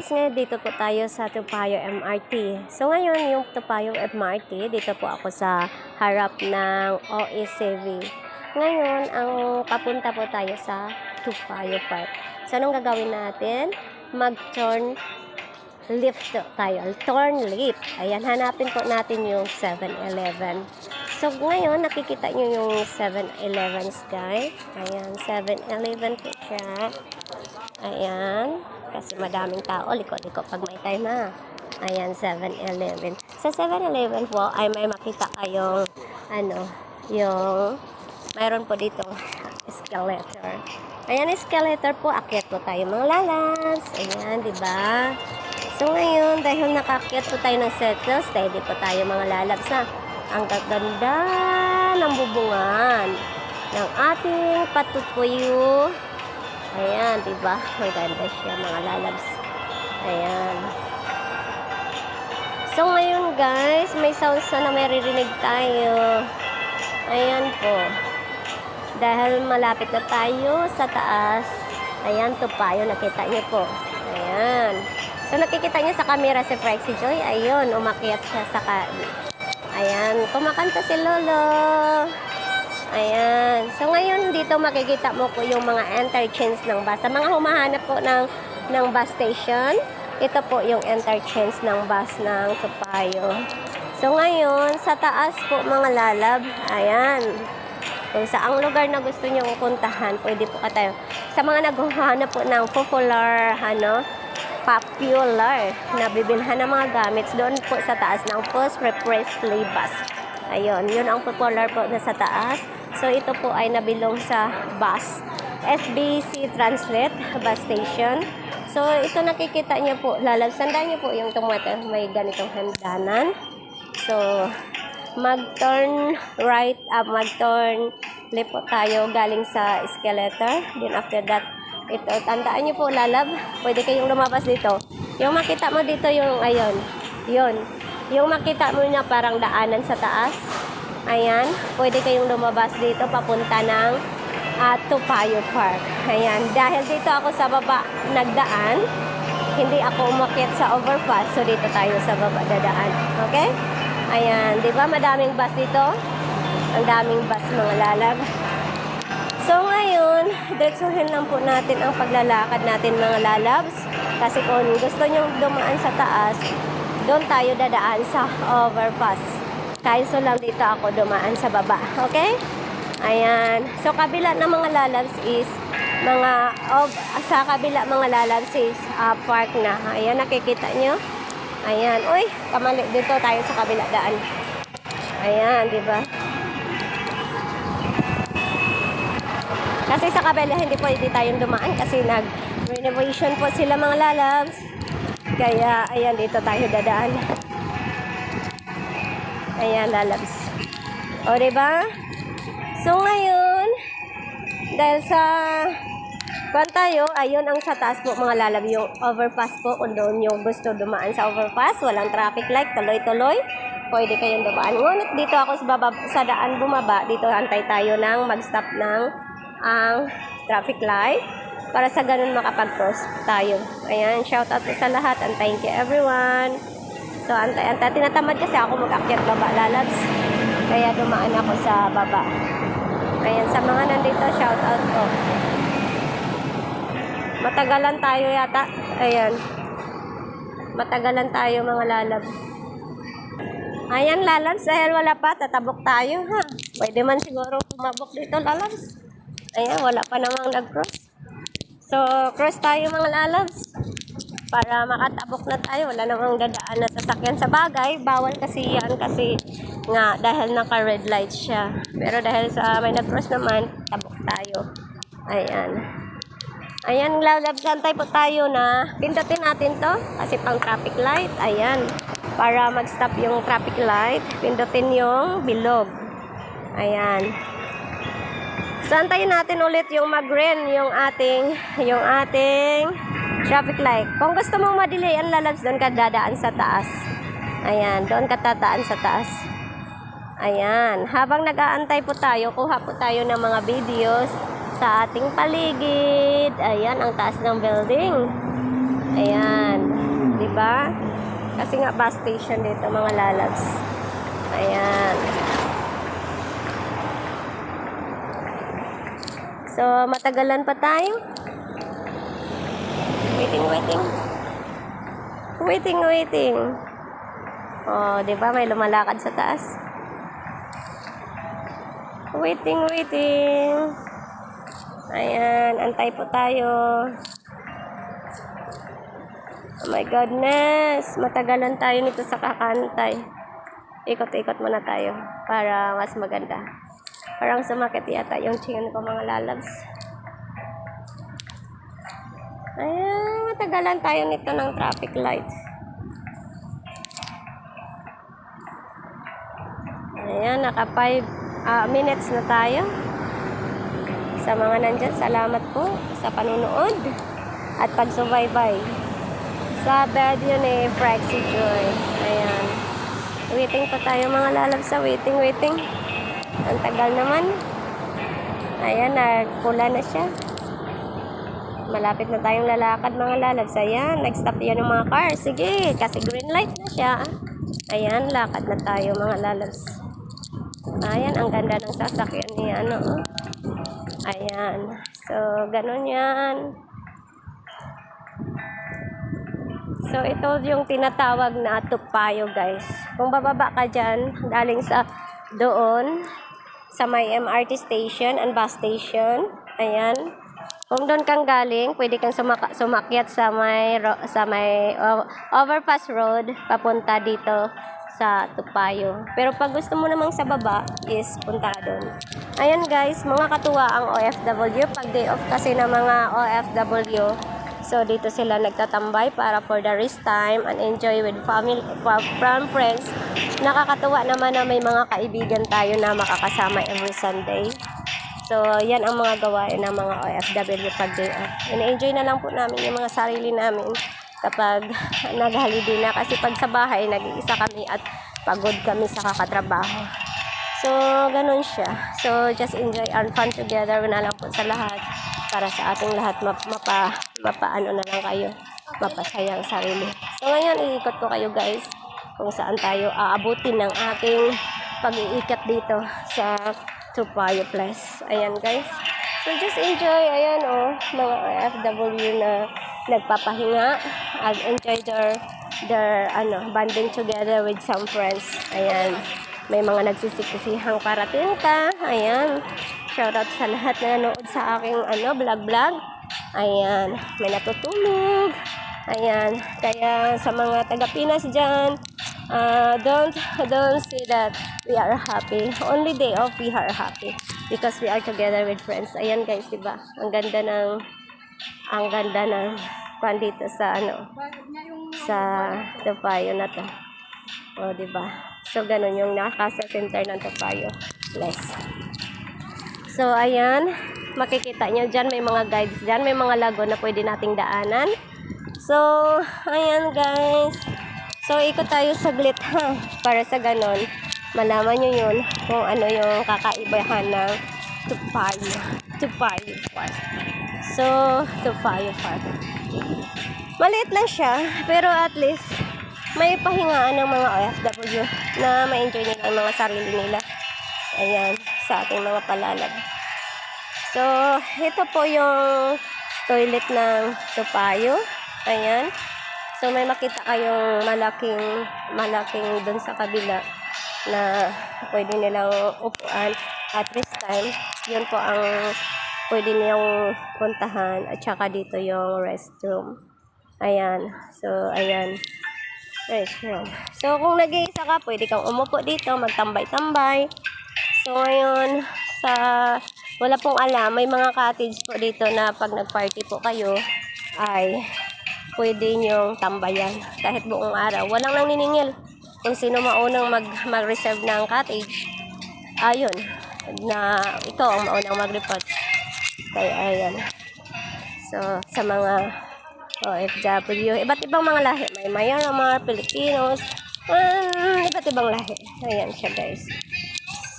guys, ngayon dito po tayo sa Topacio MRT. So ngayon yung Topacio MRT, dito po ako sa harap ng OECV. Ngayon, ang papunta po tayo sa Topacio Park. So anong gagawin natin? Mag-turn left tayo. Turn left. Ayan, hanapin po natin yung 7-Eleven. So ngayon, nakikita nyo yung 7-Elevens guys. Ayan, 7-Eleven po siya. Ayan. Kasi madaming tao, liko-liko pag may time ha. Ayan, 7-Eleven. Sa 7-Eleven po ay may makita kayong yung mayroon po dito escalator. Ayan, escalator po, akyat po tayo mga lalabs. Ayan, di ba? So ngayon, dahil nakakyat po tayo ng settles, steady po tayo mga lalabs na ang gaganda ng bubungan ng ating patutuyo. Ayan, diba? Maganda siya mga lalabs. Ayan. So, ngayon guys, may sounds na maririnig tayo. Ayan po. Dahil malapit na tayo sa taas. Ayan, Topacio. Nakita niyo po. Ayan. So, nakikita niyo sa camera si Prexy Joy. Ayun, umakyat siya sa ayan, kumakanta si Lolo. Ayan. So, ngayon, dito makikita mo po yung mga interchange ng bus. Sa mga humahanap po ng bus station, ito po yung interchange ng bus ng Topacio. So, ngayon, sa taas po mga lalab, ayan. Kung saang lugar na gusto nyo puntahan, pwede po tayo. Sa mga naghahanap po ng popular na bibilhan ng mga gamits, doon po sa taas ng Post Repress Play Bus. Ayun, yun ang popular po na sa taas. So, ito po ay nabilong sa bus. SBC Translate Bus Station. So, ito nakikita niyo po. Lalagsandan niyo po yung tomato. May ganitong handanan. So, mag-turn right up, mag-turn left po tayo galing sa escalator. Then after that, ito, tandaan niyo po lalab. Pwede kayong lumabas dito. Yung makita mo dito yung, ayun, yun. Yung makita mo na parang daanan sa taas. Ayan, pwede kayong lumabas dito papunta ng Topacio Park. Ayan, dahil dito ako sa baba nagdaan, hindi ako umakyat sa overpass. So, dito tayo sa baba dadaan. Okay? Ayan, di ba madaming bus dito? Ang daming bus mga lalag. So, ngayon, diretsuhin lang po natin ang paglalakad natin mga lalabs. Kasi kung gusto nyo dumaan sa taas, doon tayo dadaan sa overpass. Kaya so lang dito ako dumaan sa baba. Okay? Ayan. So, kabila ng mga lalabs is sa kabila mga lalabs is park na. Ayan, nakikita nyo? Ayan. Uy, kamali. Dito tayo sa kabila daan. Ayan, di ba? Kasi sa kabila hindi pwede tayong dumaan kasi nag-renovation po sila mga lalabs. Kaya, ayan, dito tayo dadaan. Ayan, lalabs. O, diba? So, ngayon, dahil sa tayo, ayun ang sa taas po mga lalab, yung overpass po. Kung doon yung gusto dumaan sa overpass, walang traffic light, tuloy-tuloy, pwede kayong dumaan. Ngunit dito ako sa daan bumaba, dito antay tayo ng mag-stop ng ang traffic light para sa ganun makapag-cross tayo. Ayan, shout out sa lahat and thank you everyone. So, antay. Tinatamad kasi ako mag-akyat baba lalabs. Kaya dumaan ako sa baba. Ayan, sa mga nandito, shout out ko. Matagalan tayo yata. Ayan. Matagalan tayo mga lalabs. Ayan lalabs, dahil wala pa, tatabok tayo ha. Pwede man siguro kumabok dito lalabs. Ayan, wala pa namang nag-cross. So, cross tayo mga lalabs. Para makatabok na tayo. Wala namang dadaan na sasakyan sa bagay. Bawal kasi yan kasi nga dahil naka-red light siya. Pero dahil sa may nag-cross naman, tabok tayo. Ayan. Ayan, lalabs, antay po tayo na pindutin natin to kasi pang traffic light. Ayan. Para mag-stop yung traffic light, pindutin yung bilog. Ayan. So, antayin natin ulit yung mag-green, yung ating traffic light. Kung gusto mong madili ang lalabs, doon ka dadaan sa taas. Ayan, doon ka tataan sa taas. Ayan, habang nag-aantay po tayo, kuha po tayo ng mga videos sa ating paligid. Ayan, ang taas ng building. Ayan. ba? Kasi nga bus station dito mga lalabs. Ayan. So, matagalan pa tayo. Waiting. Oh, di ba may lumalakad sa taas? Waiting. Ayan, antay po tayo. Oh my goodness, matagalan tayo nito sa kakantay. Ikot-ikot muna tayo para mas maganda. Parang sumakit yata yung chin ko mga lalabs. Ayan, matagalan tayo nito ng traffic light. Ayan, naka 5 minutes na tayo. Sa mga nandyan, salamat po sa panunood at pagsubaybay sa video ni Frexy Joy. Ayan. Waiting pa tayo mga lalabs sa waiting. Ang tagal naman. Ayan, nagpula na siya. Malapit na tayong lalakad mga lalabs. Ayan, nag-stop yan ng mga car. Sige, kasi green light na siya. Ayan, lakad na tayo mga lalabs. Ayan, ang ganda ng sasakyan niya. Ayan. So, ganun yan. So, ito yung tinatawag na tupayo, guys. Kung bababa ka dyan, galing sa doon, sa may MRT station and bus station. Ayan. Kung doon kang galing, pwede kang sumakyat sa may overpass road, papunta dito sa Tupayo. Pero pag gusto mo namang sa baba, is punta doon. Ayan guys, mga katuwa ang OFW. Pag day off kasi ng mga OFW, so dito sila nagtatambay para for the rest time and enjoy with family, from friends. Nakakatuwa naman na may mga kaibigan tayo na makakasama every Sunday. So, yan ang mga gawain ng mga OFW pag day off. In-enjoy na lang po namin yung mga sarili namin kapag nag-holiday na. Kasi pag sa bahay, nag-iisa kami at pagod kami sa kakatrabaho. So, ganun siya. So, just enjoy and fun together na lang po sa lahat. Para sa ating lahat, mapaano na lang kayo. Mapasaya ang sarili. So, ngayon, iikot ko kayo guys kung saan tayo aabutin ng aking pag-iikat dito sa Tupayo Place. Ayan guys. So just enjoy. Ayan mga OFW na nagpapahinga and enjoy their bonding together with some friends. Ayan. May mga nagsisikisihang parating ka. Ayan. Shoutout sa lahat na nanood sa aking vlog. Ayan. May natutulog. Ayan. Kaya sa mga taga-Pinas dyan, don't say that we are happy. Only day off we are happy because we are together with friends. Ayan guys, 'di ba? Ang ganda ng pandito sa sa Topayo na to. 'Di ba? So ganun yung nasa center ng Topayo Place. So ayan, makikita nyo dyan, may mga guides dyan, may mga lago na pwede nating daanan. So ayan guys. So, ikot tayo saglit ha, para sa ganon, malaman nyo yun kung ano yung kakaibahan ng Tupayo Park. So, Tupayo Park. Maliit lang siya, pero at least, may pahingaan ng mga OFW na ma-enjoy nila ang mga sarili nila. Ayan, sa ating mga palalab. So, ito po yung toilet ng Tupayo. Ayan. So, may makita kayong malaking dun sa kabila na pwede nilang upuan at rest time. Yun po ang pwede nilang puntahan. At saka dito yung restroom. Ayan. So, ayan. Restroom. So, kung nag-iisa ka, pwede kang umupo dito, magtambay-tambay. So, ngayon, wala pong alam, may mga cottage po dito na pag nag-party po kayo, ay pwede nyong tambayan kahit buong araw. Walang nang niningil kung sino maunang mag-reserve ng cottage. Ayun, na ito ang maunang mag-report. Kaya ayan. So, sa mga OFW, iba't ibang mga lahi. May Myanmar, Pilipinos, iba't ibang lahi. Ayan siya guys.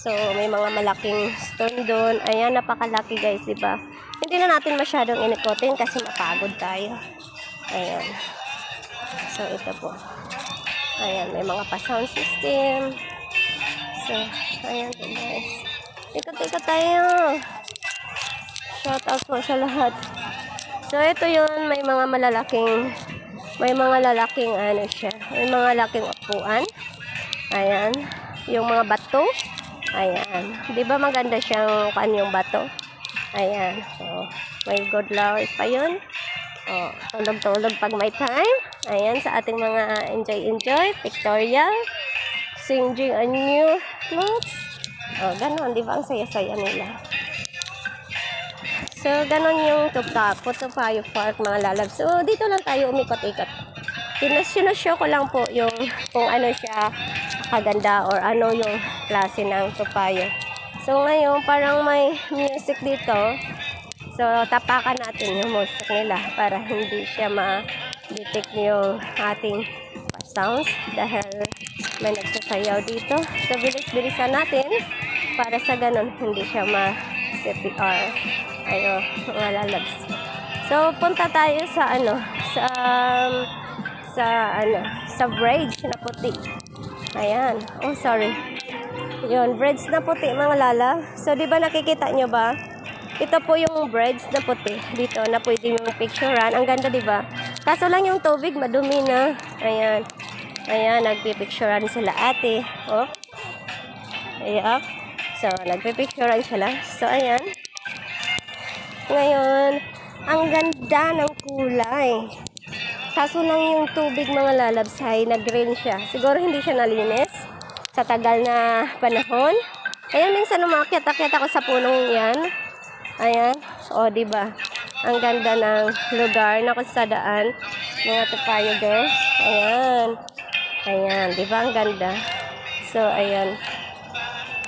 So, may mga malaking stone doon. Ayan, napakalaki guys, diba? Hindi na natin masyadong inikotin kasi mapagod tayo. Ayan. So, ito po. Ayan, may mga pa-sound system. So, ayan po guys. Ikot-ikot tayo. Shout out po sa lahat. So, ito yun. May mga lalaking ano siya. May mga laking upuan. Ayan. Yung mga bato. Ayan. Di ba maganda siyang kanyang bato? Ayan. So, may good flowers pa yun. Oh, tulog-tulog pag may time. Ayan, sa ating mga enjoy, pictorial. Singing a new clothes. Oh, ganon. Di ba ang saya-saya nila? So, ganon yung Topayo Park, mga lalab. So, dito lang tayo umikot-ikot. Sinashow ko lang po yung kung ano siya kaganda or ano yung klase ng Topayo. So, ngayon, parang may music dito. So, tapakan natin yung music nila para hindi siya ma-detect yung ating sounds dahil may nagsasayaw dito. So, bilis-bilisan natin para sa ganun hindi siya ma-CPR. Ayo, mga lalabs. So, punta tayo sa sa bridge na puti. Ayan. Oh, sorry. Yun, bridge na puti, mga lala. So, di ba nakikita nyo ba? Ito po yung bridge na puti dito na pwede yung picturean. Ang ganda, di ba? Kaso lang yung tubig, madumi na. Ayan. Ayan, nagpipicturean sila ate. Oh. Ayan. So, nagpipicturean sila. So, ayan. Ngayon, ang ganda ng kulay. Kaso lang yung tubig, mga lalabs, ay nag-green siya. Siguro hindi siya nalinis sa tagal na panahon. Ayan, minsan umakyat-akyat ako sa punong yan. Ayan. O, diba? Ang ganda ng lugar na kusadaan. Mga Topayo girls. Ayan. Ayan. Diba? Ang ganda. So, ayan.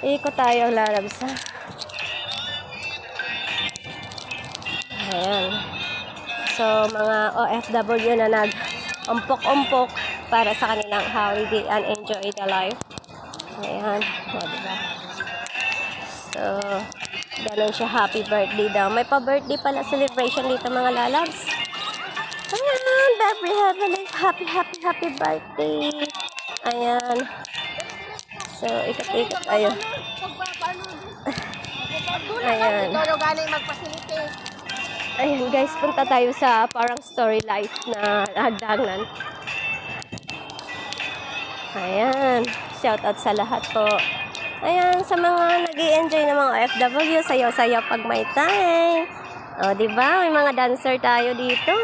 Ikot tayo, lalabs, ha? Ayan. So, mga OFW na nag-umpok-umpok para sa kanilang holiday and enjoy the life. Ayan. O, diba? So, ganun siya. Happy birthday daw. May pa-birthday pala celebration dito, mga lalabs. Ayan. Happy birthday. Ayan. So, ikot-ikot tayo. Ayan. Ayan guys, punta tayo sa parang story life na hagdanan. Ayan, shout out sa lahat po. Ayan, sa mga nag-i-enjoy ng mga OFW, sayaw-sayaw pag may time. O, diba? May mga dancer tayo dito.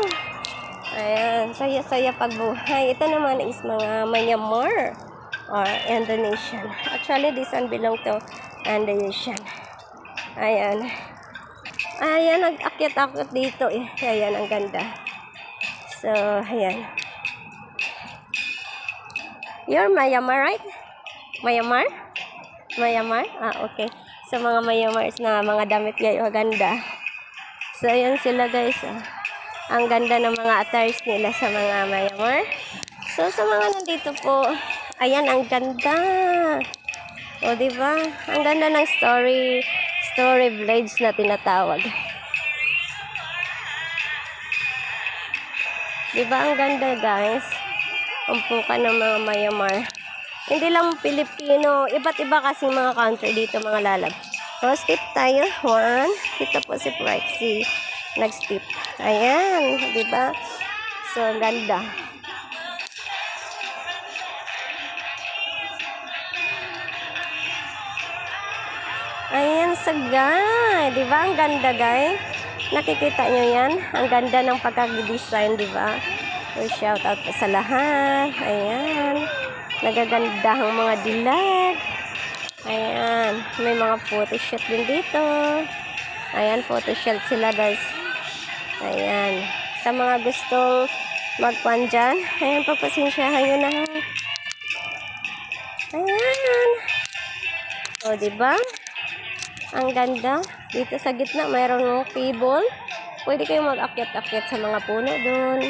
Ayan, saya-saya pag buhay. Ito naman is mga Myanmar or Indonesian. Actually, this one belong to Indonesian. Ayan. Ayan, nag-akyat-akyat dito eh. Ayan, ang ganda. So, ayan. You're Myanmar, right? Myanmar? Myanmar? Ah, okay. So, mga Myanmars na mga damit kayo, ganda. So, ayan sila guys. Ang ganda ng mga attires nila sa mga Myanmar. So, sa mga nandito po, ayan, ang ganda. O, diba? Ang ganda ng story village na tinatawag. Diba ang ganda guys? Umpukan ng mga Myanmar. Hindi lang Pilipino, iba't iba kasi mga country dito, mga lalab. So, step tayo. 1. Dito po si Prexy. Nag-step. Ayan, diba? So, ganda. Ayan, sagay. Diba? Ang ganda, guys. Nakikita nyo yan? Ang ganda ng pagkag-design, diba? So, shout out po sa lahat. Ayan. Nagaganda ang mga dilag. Ayan. May mga photoshoot din dito. Ayan, photoshoot sila, guys. Ayan. Sa mga gustong magpan dyan, ayan, pagpasensyahan nyo na. Ayan. O, diba? Ang ganda. Dito sa gitna, mayroong table. Pwede kayong mag-akyat-akyat sa mga puno dun.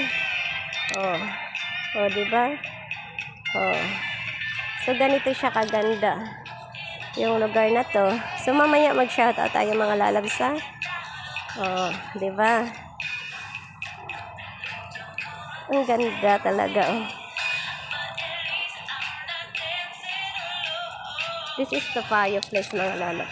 Oh. Oh, diba? Oh. So, ganito siya kaganda. Yung lugar na to. So, mamaya mag-shoutout tayo, mga lalabsa. Oh, diba? Ang ganda talaga, oh. This is the fireplace, mga lalab.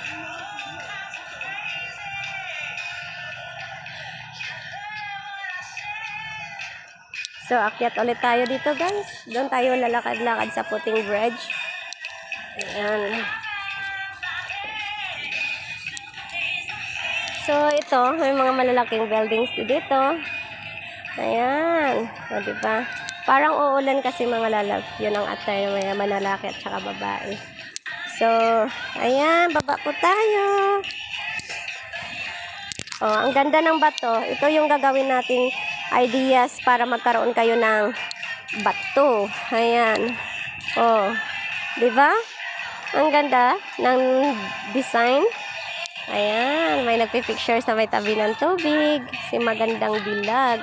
So, akyat ulit tayo dito, guys. Doon tayo lalakad-lakad sa puting bridge. Ayan. So, ito, may mga malalaking buildings dito. Ayan. O, diba? Parang uulan kasi, mga lalab. Yun ang attire, may manlalaki at saka babae. So, ayan, baba po tayo. Oh, ang ganda ng bato. Ito yung gagawin nating ideas para magkaroon kayo ng bato. Ayan. Oh, 'di ba? Ang ganda ng design. Ayan, may nagpi-picture sa may tabi ng tubig. Si magandang dilag.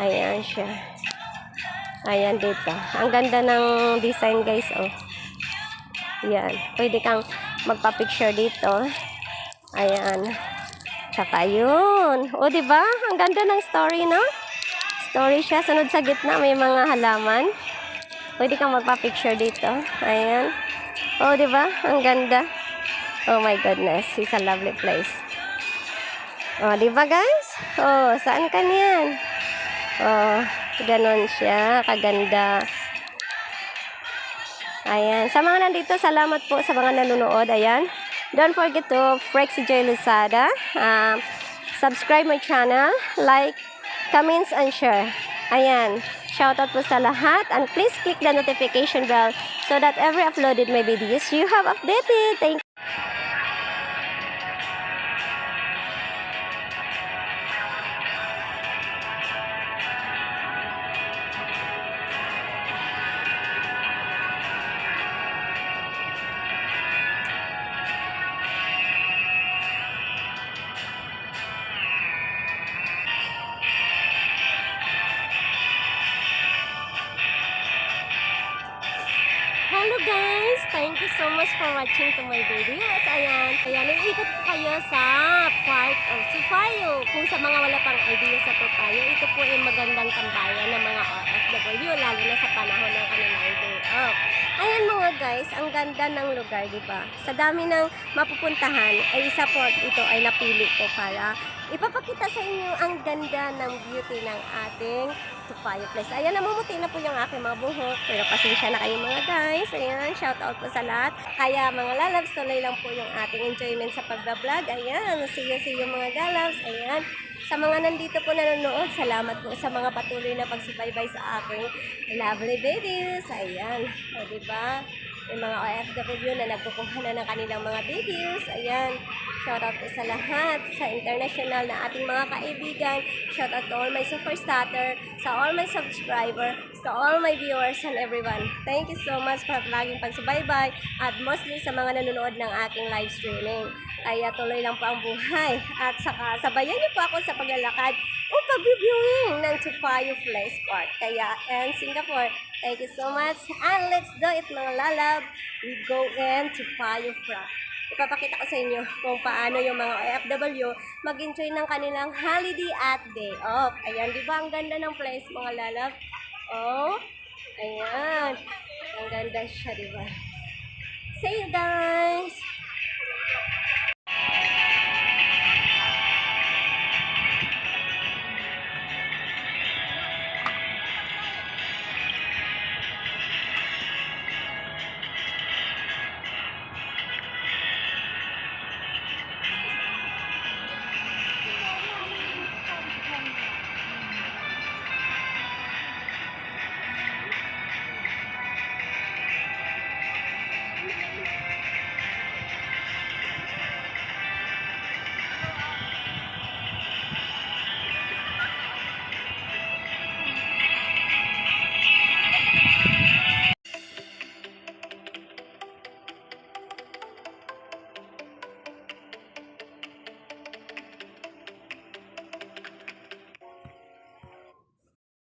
Ayan siya. Ayan dito. Ang ganda ng design, guys, oh. Ayan. Pwede kang magpa-picture dito. Ayan. Tsaka yun. O, diba? Ang ganda ng story, no? Story siya. Sunod sa gitna, may mga halaman. Pwede kang magpa-picture dito. Ayan. O, diba? Ang ganda. Oh my goodness. It's a lovely place. O, diba, guys? O, saan ka niyan? O, ganon siya. Kaganda. Ayan. Sa mga nandito, salamat po sa mga nanonood. Ayan. Don't forget to Frexy J Lozada. Subscribe my channel, like, comments, and share. Ayan. Shoutout po sa lahat. And please click the notification bell so that every uploaded my videos you have updated. Thank you. Hello guys! Thank you so much for watching to my videos. Ayan, iikot ko kayo sa part of Sufayo. Kung sa mga wala pang idea sa Sufayo, ito po ay magandang tambayan ng mga OFW, lalo na sa panahon ng kanilang day off. Ayan mga guys, ang ganda ng lugar, diba? Sa dami ng mapupuntahan, ay isa po ito ay napili ko para ipapakita sa inyo ang ganda ng beauty ng ating Sufayo Place. Ayan, namumuti na po yung aking mga buhok. Pero pasensya na kayo mga guys. Ayan, shout out po sa lahat. Kaya mga lalabs, tuloy lang po yung ating enjoyment sa pagbablog. Ayan, see you mga lalabs. Ayan, sa mga nandito po nanonood, salamat po sa mga patuloy na pagsubaybay sa aking lovely babies. Ayan, o diba? May mga OFW na nagkukuha na ng kanilang mga videos. Ayan, shoutout po sa lahat, sa international na ating mga kaibigan. Shoutout to all my super starter, sa all my subscriber, sa all my viewers and everyone. Thank you so much for laging pagsubaybay at mostly sa mga nanonood ng aking live streaming. Kaya tuloy lang po ang buhay. At saka sabayan niyo po ako sa paglalakad o pag-viewing ng Sufayo Place Park. Kaya, and Singapore, thank you so much. And let's do it mga lalab. We go in Sufayo Park. Ipapakita ko sa inyo kung paano yung mga OFW mag-enjoy ng kanilang holiday at day off. Ayan, di ba ang ganda ng place mga lalab? Oh, ayan. Ang ganda siya, di ba? See you guys!